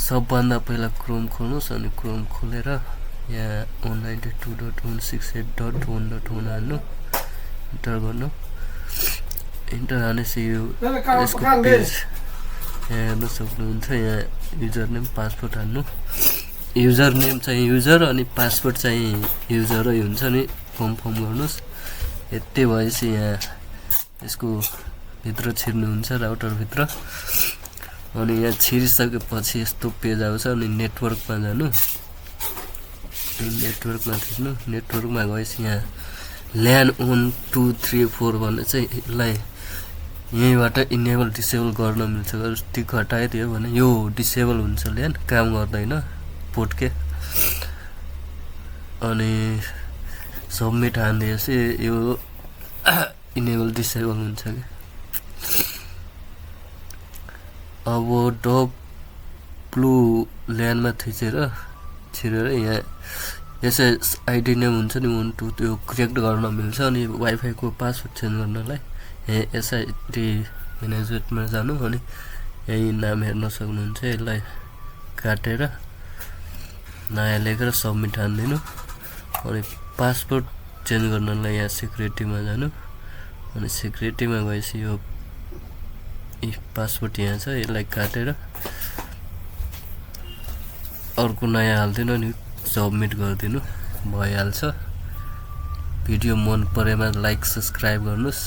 सबभन्दा पहिला क्रोम खोल्नुहोस् अनि क्रोम खोलेर यहाँ 192.168.1.1 हाल्नु इन्टर गर्नु इन्टर हानेपछि यो यसको पेज यहाँ हेर्न सक्नुहुन्छ यहाँ युजर नेम पासवर्ड हाल्नु युजर नेम चाहिँ युजर अनि पासवर्ड चाहिँ युजरै हुन्छ नि कन्फर्म गर्नुहोस् यति भएपछि यहाँ यसको भित्र छिर्नुहुन्छ राउटर भित्र अनि यहाँ छिरिसकेपछि यस्तो पेज आउँछ अनि नेटवर्कमा जानु नेटवर्कमा थिच्नु नेटवर्कमा गएपछि यहाँ ल्यान 1 2 3 4 भन्ने चाहिँ यसलाई यहीँबाट इनेबल डिसेबल गर्न मिल्छ टिक हटाइदियो भने यो डिसेबल हुन्छ ल्यान काम गर्दैन पोर्ट के अनि सबमिट हान्दिएपछि यो इनेबल डिसेबल हुन्छ कि अब डब्लु ल्यानमा छिरेर यहाँ यसै आइडी नेम हुन्छ नि 1 2 त्यो क्रिएट गर्न मिल्छ अनि वाइफाई को पासवर्ड चेन्ज गर्नलाई यहाँ एसआइडी म्यानेजमेन्टमा जानु अनि यही नाम हेर्न सक्नुहुन्छ यसलाई काटेर नयाँ लेखेर सबमिट हान्दिनु अनि पासवर्ड चेन्ज गर्नलाई यहाँ सिक्युरिटीमा जानु अनि सिक्युरिटीमा गएपछि यो पासवर्ड यहाँ छ यसलाई काटेर अर्को नयाँ हाल्दिनु अनि सबमिट गरिदिनु भइहाल्छ भिडियो मन परेमा लाइक सब्स्क्राइब गर्नुस्